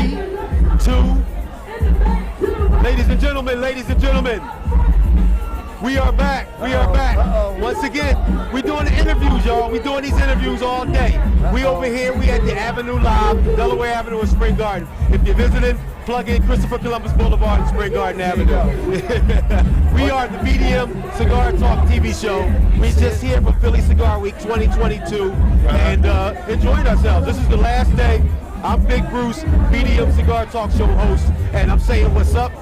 3, 2. Ladies and gentlemen, we are back. Once again, we're doing the interviews, y'all. We're doing these interviews all day. We over here, we at the Avenue Live, Delaware Avenue in Spring Garden. If you're visiting, plug in Christopher Columbus Boulevard and Spring Garden Avenue. We are the BDM Cigar Talk TV show. We're just here for Philly Cigar Week 2022 and enjoying ourselves. This is the last day. I'm Big Bruce, BDM Cigar Talk Show host, and I'm saying what's up.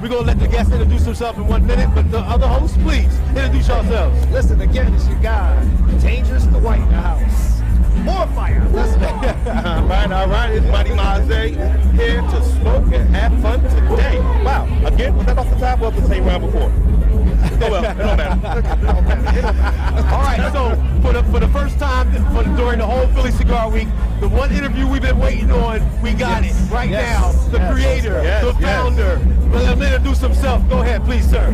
We're going to let the guests introduce themselves in 1 minute, but the other hosts, please, introduce yourselves. Listen, again, it's your guy, Dangerous Dwight in the house. More fire. Listen. All right. It's Mighty Mizzay here to smoke and have fun today. Wow. Again, was that off the top or the same round before? Oh, well, it don't matter. All right, so for the first time during the whole Philly Cigar Week, the one interview we've been waiting on, we got it right now. The creator, the founder. Let him introduce himself. Go ahead, please, sir.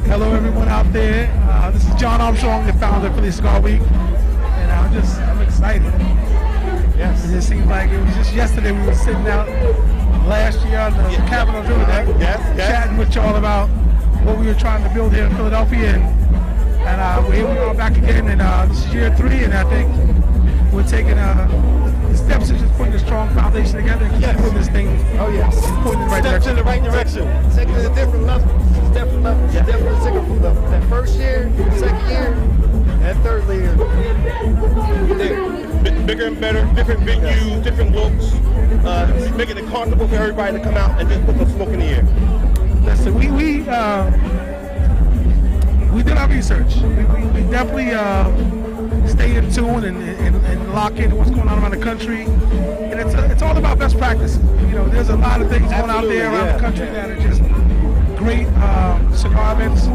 Hello, everyone out there. This is John Armstrong, the founder of Philly Cigar Week, and I'm excited. Yes. It just seems like it was just yesterday we were sitting out last year on the Capitol River Deck, chatting with y'all about what we were trying to build here in Philadelphia, and here we are back again, and this is year 3, and I think we're taking the steps to just putting a strong foundation together and keep putting this thing putting in the right direction. In the right direction. Taking it to different levels. Different levels. Definitely taking from that first year, second year, and third year. Bigger and better, different venues, different looks, making it comfortable for everybody to come out and just put some smoke in the air. Listen, we did our research. We definitely stay in tune and lock in what's going on around the country. And it's all about best practices. You know, there's a lot of things going out there around the country that are just great cigar events.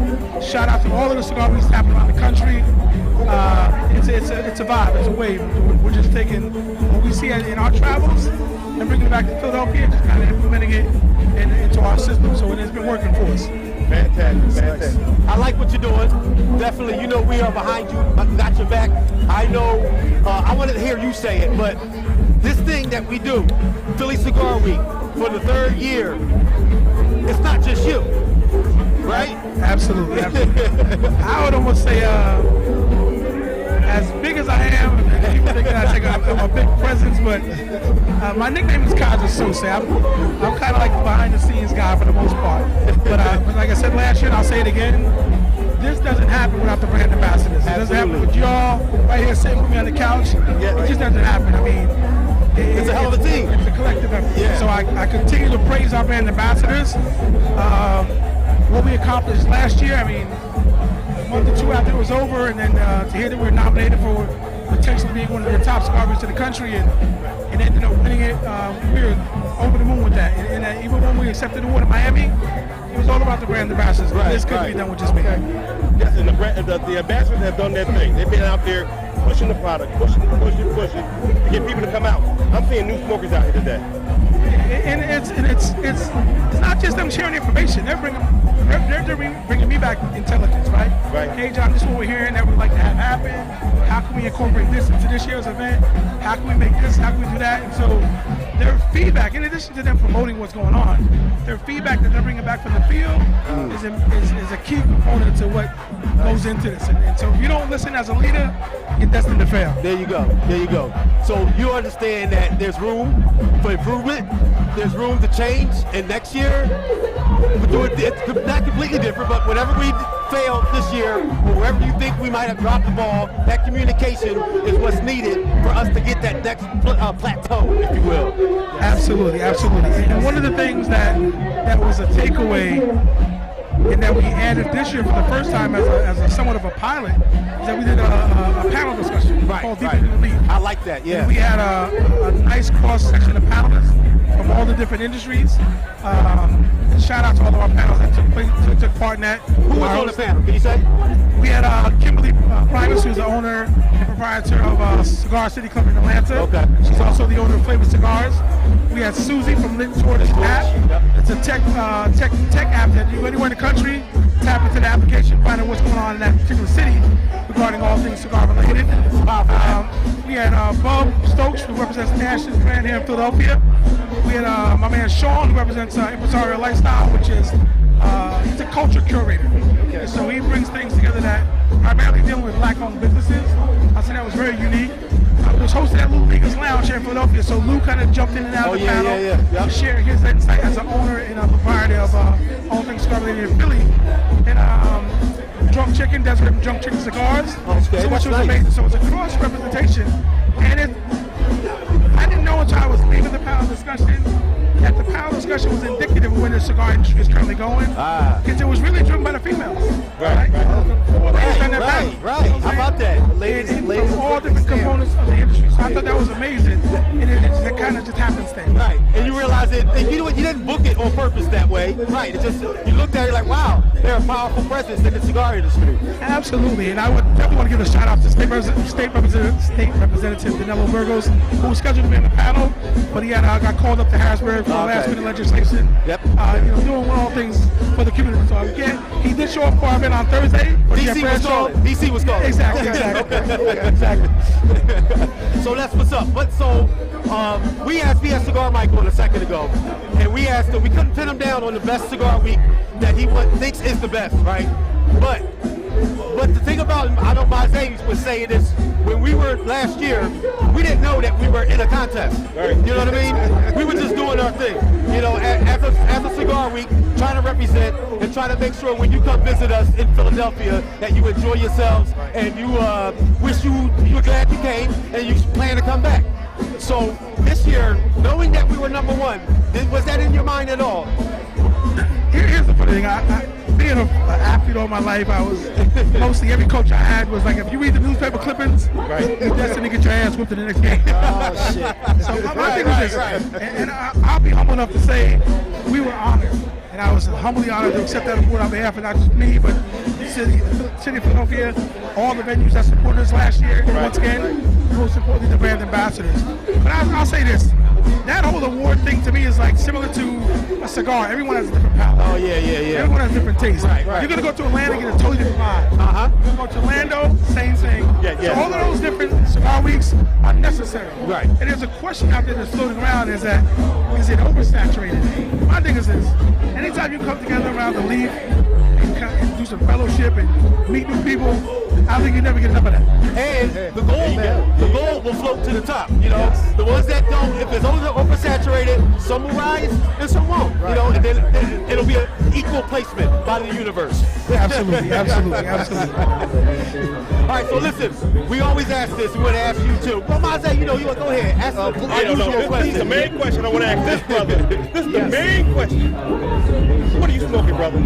Shout out to all of the cigar events happening around the country. It's a vibe, it's a wave. We're just taking what we see in our travels and bringing it back to Philadelphia and just kind of implementing it into our system. So it has been working for us. Fantastic. I like what you're doing. Definitely, you know we are behind you, got your back. I know, I wanted to hear you say it, but this thing that we do, Philly Cigar Week, for the 3rd year, it's not just you, right? Absolutely. I would almost say, as big as I am, people think that I'm a big presence, but my nickname is Kaja Sose. I'm kind of like the behind-the-scenes guy for the most part. But like I said last year, and I'll say it again, this doesn't happen without the brand ambassadors. It doesn't happen with y'all right here sitting with me on the couch. It just doesn't happen. I mean, it's a hell of a team. It's a collective effort. Yeah. So I continue to praise our brand ambassadors. What we accomplished last year, I mean, a month or 2 after it was over, and then to hear that we were nominated for potentially being one of the top cigar events in the country and ended up winning it, we were over the moon with that. And even when we accepted the award in Miami, it was all about the brand ambassadors. This couldn't be done with just me. Yes, and the ambassadors have done their thing. They've been out there pushing the product, pushing to get people to come out. I'm seeing new smokers out here today. And it's not just them sharing information. They're bringing me back intelligence, right? Hey, John, this is what we're hearing that we'd like to have happen. How can we incorporate this into this year's event? How can we make this? How can we do that? And so their feedback, in addition to them promoting what's going on, their feedback that they're bringing back from the field is a key component to what goes into this. And so if you don't listen as a leader, you're destined to fail. There you go. So you understand that there's room for improvement, there's room to change, and next year we'll do it not completely different, but whenever we failed this year, or wherever you think we might have dropped the ball, that communication is what's needed for us to get that next plateau, if you will. Absolutely. And one of the things that was a takeaway and that we added this year for the first time as a somewhat of a pilot is that we did a panel discussion called Deep in the Lead. I like that, yeah. And we had a nice cross-section of panelists from all the different industries. And shout out to all of our panels that took part in that. Who was on the panel? Can you say? We had Kimberly Primus, who's the owner and proprietor of Cigar City Club in Atlanta. Okay. She's also the owner of Flavor Cigars. We had Susie from Lit Torch app. It's a tech app that you anywhere in the country tap into the application, find out what's going on in that particular city regarding all things cigar related. We had Bob Stokes, who represents represents Ash's brand here in Philadelphia. We had my man Sean, who represents Impresario Lifestyle, which is he's a culture curator. Okay. So he brings things together that primarily dealing with black-owned businesses. I said that was very unique. I was hosting at Lou League's Lounge here in Philadelphia, so Lou kind of jumped in and out of the panel, sharing his insight as an owner and a proprietor of all things cigar related in Philly. And Drunk Chicken, Desert from Drunk Chicken Cigars. Okay, so that's which was nice. amazing. So it's a cross representation, and I didn't know until I was leaving the panel discussion that the panel discussion was indicative of where the cigar industry is currently going. Because it was really driven by the females. Right. Right. How about that? Ladies, from all different components of the industry. So I thought that was amazing. And it kind of just happens thing. Right. And you realize that, and you know what, you didn't book it on purpose that way. Right. It just, you looked at it like, wow, they're a powerful presence in the cigar industry. Absolutely. And I would definitely want to give a shout out to State Representative Danilo Burgos, who was scheduled to be on the panel, but he got called up to Harrisburg for last minute legislation. Yep. Doing all things for the community. So again, he did show up for our event on Thursday. DC was called. Exactly. So that's what's up. But so we asked VS Cigar Michael a second ago, and we asked him, we couldn't pin him down on the best cigar week that he thinks is the best, right? But the thing about, I know Mizzay was saying this, when we were last year, we didn't know that we were in a contest. Right. You know what I mean? We were just doing our thing. You know, as a cigar week, trying to represent and trying to make sure when you come visit us in Philadelphia that you enjoy yourselves and you wish you were glad you came and you plan to come back. So this year, knowing that we were #1, was that in your mind at all? Here's the funny thing. Being an athlete all my life, I was mostly every coach I had was like, if you read the newspaper clippings, you're destined to get your ass whipped in the next game. Oh, shit. So my thing was this, and I'll be humble enough to say we were honored, and I was humbly honored to accept that award on behalf of not just me, but the city of Philadelphia, all the venues that supported us last year, and once again, most importantly, the brand ambassadors. But I'll say this. That whole award thing to me is like similar to a cigar. Everyone has a different palate. Oh, yeah. Everyone has different tastes. Right. You're going to go to Atlanta and get a totally different vibe. You're going to go to Orlando, same thing. So all of those different cigar weeks are necessary. Right. And there's a question out there that's floating around, is it oversaturated? My thing is this. Anytime you come together around the leaf and do some fellowship and meet new people, I think you never get enough of that. And the gold will float to the top. You know, the ones that don't, if it's oversaturated, some will rise and some won't. You know, and then it'll be an equal placement by the universe. Absolutely. All right, so listen, we always ask this. We want to ask you too. Well, Mizzay, you want to go ahead. Ask This is the main question I want to ask this brother. This is the main question. What are you smoking, brother?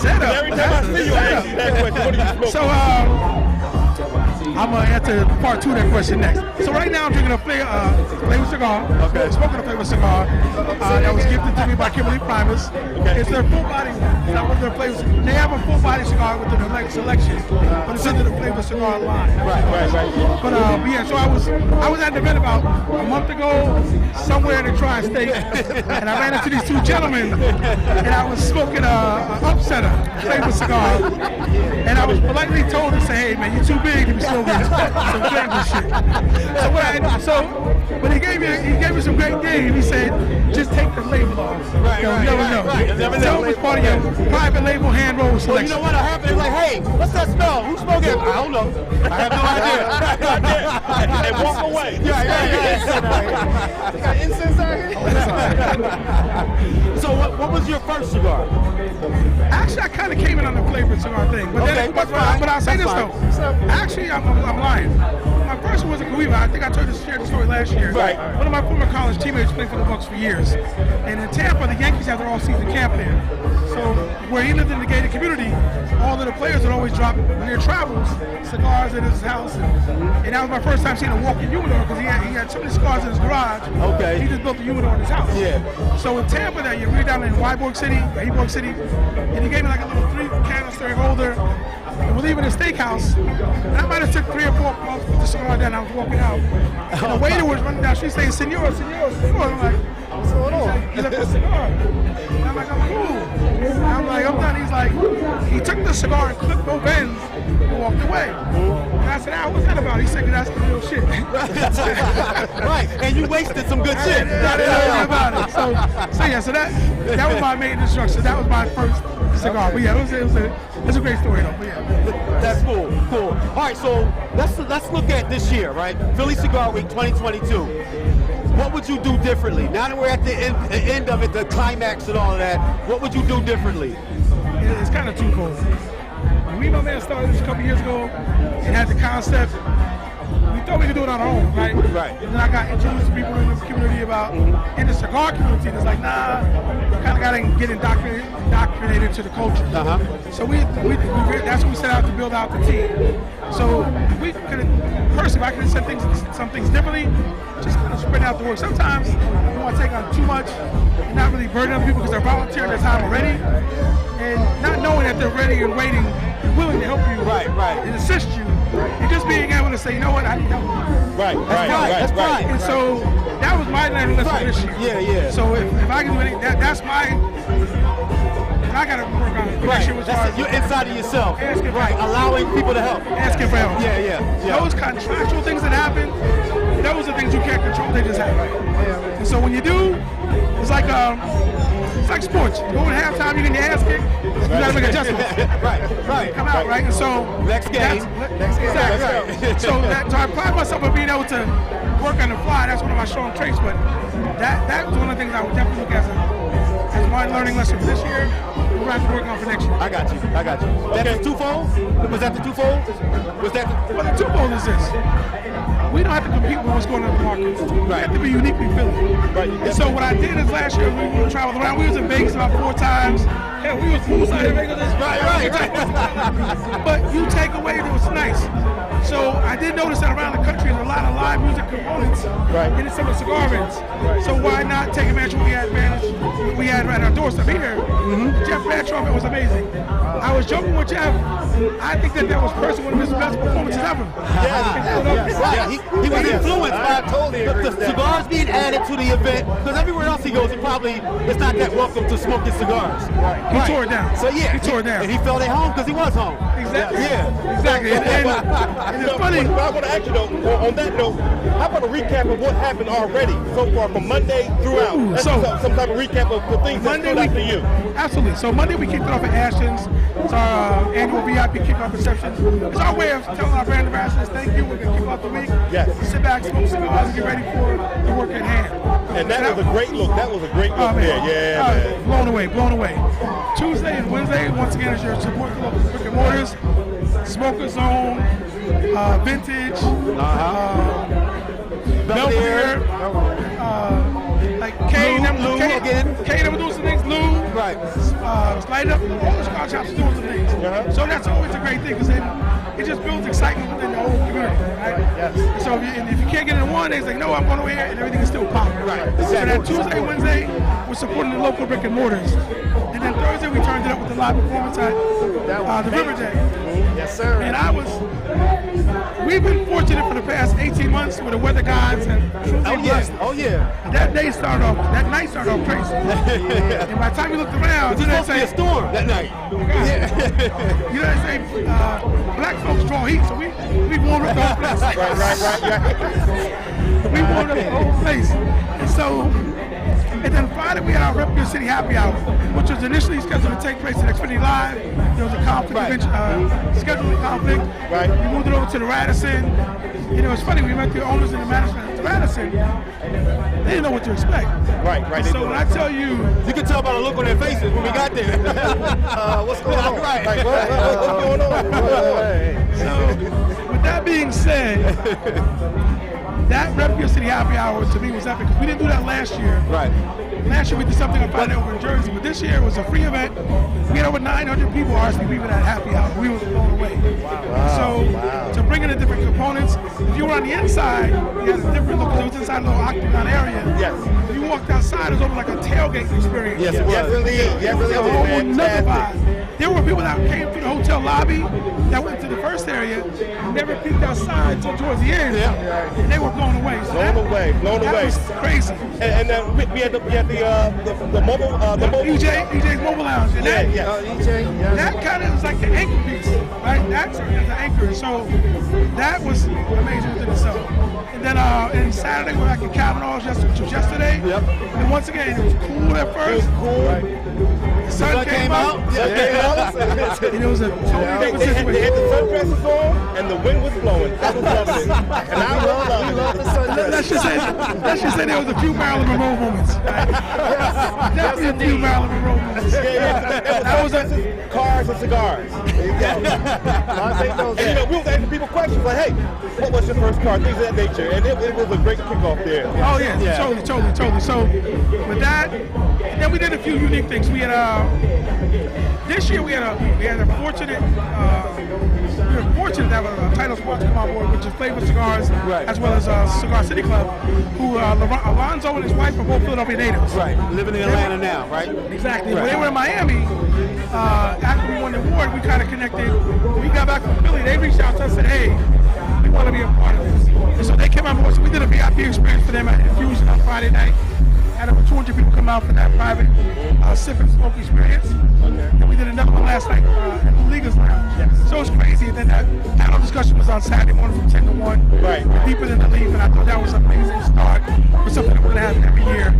Every time I see you, I ask you that question. What are you smoking? So, I'm going to answer part 2 of that question next. So right now I'm drinking a flavor cigar. Okay. Smoking a flavor cigar that was gifted to me by Kimberly Primus. Okay. It's their full body. It's not one of their flavors. They have a full body cigar with the selection, but it's under the flavor cigar line. Right. But so I was at an event about a month ago somewhere in the tri-state, and I ran into these 2 gentlemen, and I was smoking a upsetter flavor cigar, and I was politely told to say, hey man, you're too big to be smoking some flavor shit. But he gave me some great game. He said, just take the label off. You never know. Tell me it's part of your private label hand roll selection. Well, you know what happened? It's like, hey, what's that smell? Who's smoking? I don't know. I have no idea. And walk away. You got incense out here? So what was your first cigar? Actually, I kind of came in on the flavored cigar thing. But I'll say this though. Actually, I'm lying. My first one was a Guiva. I think I shared the story last year. Right. One of my former college teammates played for the Bucks for years. And in Tampa, the Yankees have their all-season camp there. So where he lived in the gated community, all of the players would always drop, in their travels, cigars at his house. And that was my first time seeing a walking humidor because he had so many cigars in his garage. Okay. He just built a humidor in his house. Yeah. So in Tampa that year, we were down in Ybor City, and he gave me like a little 3-canister holder. And we're leaving the steakhouse, and I might have took 3 or 4 puffs, put the cigar down, and I was walking out. And the waiter was running down, she saying, Senor. I'm like, what's going on? He left the cigar. And I'm like, I'm cool. And I'm like, I'm done. He's like, he took the cigar and clipped both ends and walked away. And I said, what's that about? He said, that's the real shit. Right, and you wasted some good shit. I didn't know anything about it. So that was my main instruction. That was my first cigar. But yeah, it's a great story though. But yeah. That's cool. All right, so let's look at this year, right? Philly Cigar Week 2022. What would you do differently? Now that we're at the end of it, the climax and all of that, what would you do differently? It's kind of twofold. When me and my man started this a couple years ago and had the concept, we thought we could do it on our own, right? Right. And then I got introduced to people in the community in the cigar community, and it's like, nah, kind of got to get indoctrinated to the culture. So that's what we set out to build out the team. So we could, personally, I could have said some things differently, just kind of spread out the work. Sometimes you want to take on too much and not really burden other people because they're volunteering their time already, and not knowing that they're ready and waiting and willing to help you and assist you. And just being able to say, you know what, I need help. Right. And so that was my learning lesson this year. Yeah. So if I can do anything, that's my. I got to work on it. You're inside of yourself. Allowing people to help. Asking for help. Yeah. Those contractual things that happen, those are things you can't control. They just happen. And so when you do, it's like sports. You go in halftime, you get your ass kicked. You got to make adjustments. Right. Come out, right? And so next game. Exactly. So I pride myself on being able to work on the fly. That's one of my strong traits. But that was one of the things I would definitely look at as my learning lesson for this year. We're going to have to work on for next year. I got you. That's the twofold? Was that the twofold? Well, the twofold is this. We don't have to compete with what's going on in the market. We have to be uniquely Philly. And so what I did is last year we traveled around. We was in Vegas about 4 times. Hell, we was poolside in Vegas. But you take away that was nice. So I did notice that around the country there's a lot of live music components in some of the cigar events. So why not take advantage of what we had at our doorstep here? Jeff Bastrop, it was amazing. I was joking with Jeff. I think that was personally one of his best performances ever. He was influenced by the cigars being added to the event, because everywhere else he goes, it's not that welcome to smoking cigars. He tore it down. So he tore it down. And he felt at home because he was home. Exactly. Yeah. Exactly. And it's funny. I want to ask you though, on that note, how about a recap of what happened already so far from Monday throughout? Some type of recap of the things that stood out to you. Absolutely. So Monday we kicked it off at Ashton's. It's our annual VIP kickoff reception. It's our way of telling our brand ambassadors, thank you. We're going to kick off the week. Yes. Sit back, smoke cigars, and get ready for the work at hand. And that was a great look. That was a great look there. Man. Blown away. Tuesday and Wednesday, once again, is your support for local brick and mortars, Smoker Zone, Vintage, Belvedere, like K and them doing some things, Lou, Light Up, all the cigar shops are doing some things. So that's always a great thing because it just builds excitement within the whole community, right? Yes. So if you can't get in one day, it's like, no, I'm going over here, and everything is still popping. Right. So that Tuesday, Wednesday, we're supporting the local brick and mortars. And then Thursday, we turned it up with the live performance at the River Day. Yes, sir. And we've been fortunate for the past 18 months where the weather gods have truly blessed. Oh, yeah. That night started off crazy. And by the time you looked around, you didn't say a storm that night. You know what I'm saying? Black folks draw heat, so we warmed up the whole place. Right. We warmed up the whole place. And then Friday we had our Replica City Happy Hour, which was initially scheduled to take place at Xfinity Live. There was a conflict, scheduling conflict. Right. We moved it over to the Radisson. And it was funny, we met the owners and the management at the Radisson. They didn't know what to expect. Right. So when I tell you... You can tell by the look on their faces when we got there. What's going on? Right. Like, what's going on? So, with that being said... That Replica City Happy Hour to me was epic. We didn't do that last year. Right. Last year we did something on Friday over in Jersey, but this year it was a free event. We had over 900 people RSVP for that happy hour. We were blown away. So to bring in the different components, if you were on the inside, you had a different look because it was inside a little octagon area. Yes. If you we walked outside, it was almost like a tailgate experience. Yes, it was. Yeah, really is. Yeah, really It was a whole is. nother Fantastic. vibe. There were people that came through the hotel lobby that went to the first area, never peeked outside until towards the end, and they were blown away. So Blown away. That was crazy. And then we had the mobile EJ's Mobile Lounge. And that, EJ, yeah. that kind of was like the anchor piece, right? That's the anchor. So that was amazing within itself. And then and Saturday we're back in Kavanaugh's, which was yesterday. Yep. And once again, it was cool at first. The sun came out. And it was a totally different They situation. had the sundresses on, and the wind was blowing. That was lovely. And I love the sundresses. Let's just say there was a few Marilyn Monroe moments. Definitely a few Marilyn Monroe moments. That was cars and cigars. And you know, we was asking people questions like, hey, what was your first car? Things of that nature. And it was a great kickoff there. Oh yeah, totally. So with that, then we did a few unique things. We had this year we had a fortunate we were fortunate to have a title sponsor come on board, which is Flavor Cigars, as well as Cigar City Club, who Alonzo and his wife are both Philadelphia natives. Right, living in Atlanta now, right? Exactly. When they were in Miami, after we won the award, we kind of connected. When we got back from Philly, they reached out to us and said, hey, we want to be a part of this. And so they came on board. So we did a VIP experience for them at Infusion on Friday night. Had over 200 people come out for that private sip and smoke experience. And we did another one last night at the Liga's Lounge. So it's crazy. And then that panel discussion was on Saturday morning from 10 to 1. Right. Deeper than the leaf. And I thought that was an amazing start for something that we're going to have every year.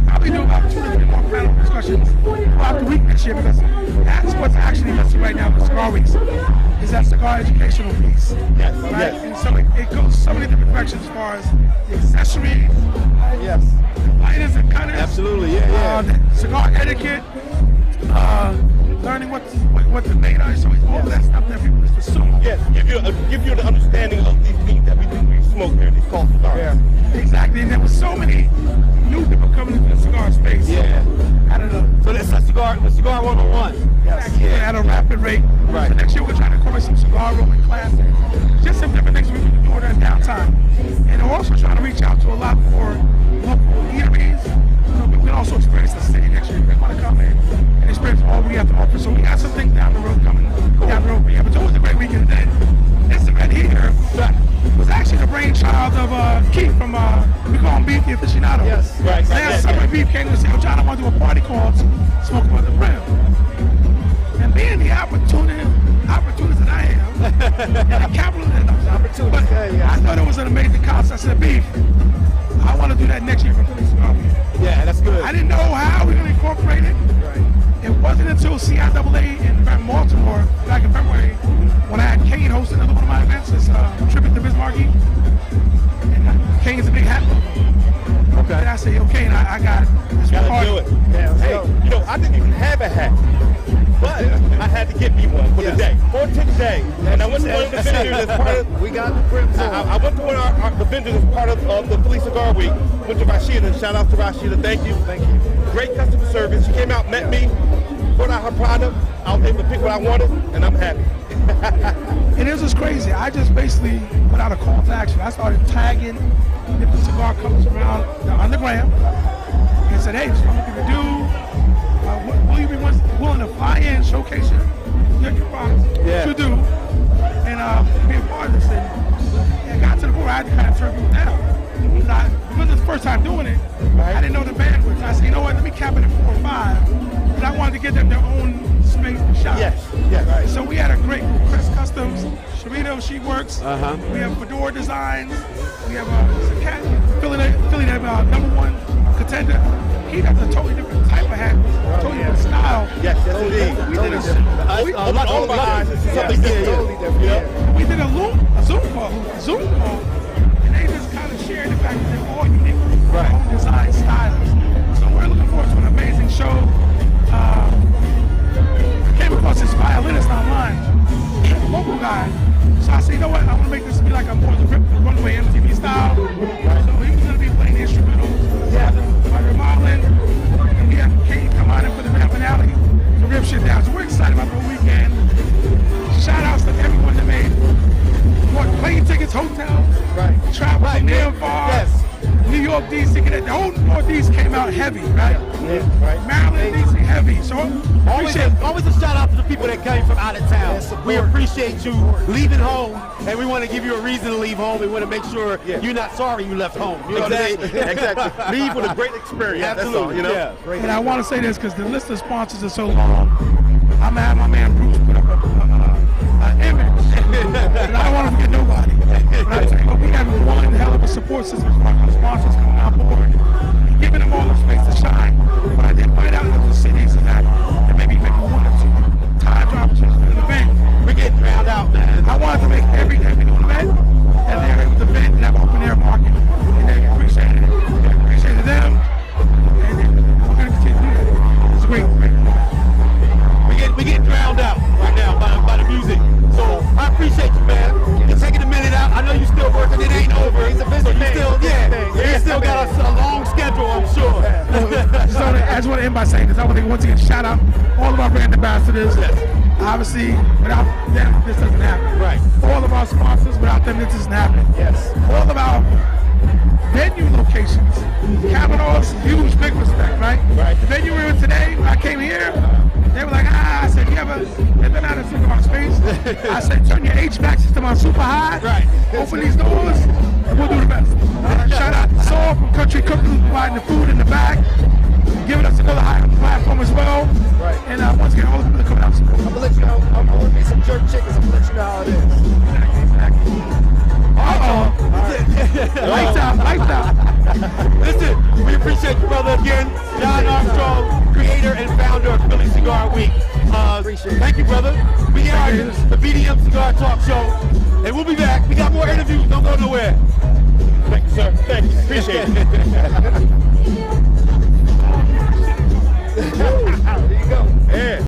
Probably do about 2 to 3 more panel discussions throughout the week next year, because that's what's actually missing right now with Cigar Weeks, is that cigar educational piece. Yes. Right? Yes. And so it goes so many different directions as far as the accessory, Yes. lighters and cutters. Absolutely, yeah. The cigar etiquette, learning what the made are. So all of that stuff that people just assume. Yes. Give you the understanding of these things that we smoke here. These called cigars. Yeah. Exactly. And there was so many new people coming into the cigar space. Yeah. I don't know. So that's a cigar 101. Exactly. At a rapid rate. Right. So next year we're trying to incorporate some cigar rolling classes. Just some different things we can do during downtime. And we're also trying to reach out to a lot more local eateries. So we can also experience the city next year. They want to come in and experience all we have to offer. So we got some things down the road coming down the road. Yeah, but it was a great weekend. Then this event here was actually the brainchild of Keith from, we call him Beef the Aficionado. Yes. Right. Last summer, Beef came to say, oh, John, I want to do a party called Smoking on the Brim. And being the opportunist that I am, and the capitalist, but I thought it was an amazing concept. I said, Beef, I want to do that next year for Philly Cigar Week. Yeah, that's good. I didn't know how we were going to incorporate it. It wasn't until CIAA in Baltimore back in February when I had Kane host another one of my events, this tribute to Bismarcky. And Kane's a big hat. Okay. And I said, okay, and I got this Gotta party. do it. Yeah, let's Hey, go. you know, I didn't even have a hat, but I had to get me one for the day, for today. And I went to one of the vendors as part of. We got the brims on. I went to one of the vendors as part of the Philly Cigar Week. Went to Rashida. Shout out to Rashida. Thank you. Thank you. Great customer service. She came out, met me, brought out her product. I was able to pick what I wanted, and I'm happy. And it was just crazy. I just basically put out a call to action. I started tagging different cigar companies around the underground and said, hey, this is what I'm looking to do. Will you be willing to fly in, showcase your products, Yeah. what you do, and be a part of this? And it got to the point where I had to kind of turn people down. Because it's the first time doing it, I didn't know the bandwidth. I said, you know what, let me cap it at 4 or 5. Because I wanted to get them their own space to shop. Yes. Right. So we had a great group. Chris Customs, Sharito, She Works. Uh-huh. We have Fedora Designs. We have Cat, Philly #1 contender. He does a totally different type of hat, totally different style. Yes, indeed. We did a All my eyes is something Yes, different. totally different. Yeah. we did a Zoom call, and they just kind of shared the fact that they're all unique, their own design styles. So we're looking forward to an amazing show. I came across this violinist online, a local guy. So I said, you know what, I want to make this be like a more the runway MTV style. So he was going to be playing the instrumentals, by remodeling, and we have Kate come on in for the grand finale to rip shit down. So we're excited about the whole weekend. Shout outs to everyone that made plane tickets, hotels, travel from near and far. New York, DC, the whole Northeast came out heavy, right? Yeah, right. Maryland, DC, heavy. So Always a shout out to the people that came from out of town. We appreciate you leaving home, and we want to give you a reason to leave home. We want to make sure you're not sorry you left home. You know what I mean? Exactly. Leave with a great experience. Absolutely. That's all, And I want to say this because the list of sponsors is so long. I'm gonna have my man Bruce put up an image, and I don't want to forget nobody. But I tell you what, we have one hell of a support system for our sponsors coming on board, and giving them all the space to shine. But I did find out in other cities that maybe 1 or 2 times opportunities for the event. We're getting drowned out, man. I wanted to make every new event, and they're able to vent and have open air market, and they appreciated it. They appreciated them, and we're going to continue to do that. It's great. We're getting drowned out right now by the music. So I appreciate you, man. You're taking a minute out. I know you're still working. It ain't over. He's a busy man. You still got a long schedule, I'm sure. So I just want to end by saying this. I want to once again shout out all of our brand ambassadors. Yes. Obviously, without them, this doesn't happen. Right. All of our sponsors, without them, this doesn't happen. Yes. All of our venue locations. Cavanaugh's, huge, big respect, right? Right. The venue we were in today, when I came here, they were like, I said, they've been out of think about space. I said, turn your HVAC system on super high. Right. Open these doors, and we'll do the best. Shout out to Saul from Country Cooking, who's providing the food in the back, giving us another high platform as well. Right. And once again, all the people that coming out support. I'm gonna let you know. I'm gonna be some jerk chickens. I'm gonna let you know how it is. Exactly. Lights out, lights out. Listen, we appreciate you, brother, again. John Armstrong, creator and founder of Philly Cigar Week. Thank you, brother. We are the BDM Cigar Talk Show, and we'll be back. We got more interviews. Don't go nowhere. Thank you, sir. Thank you. Appreciate it.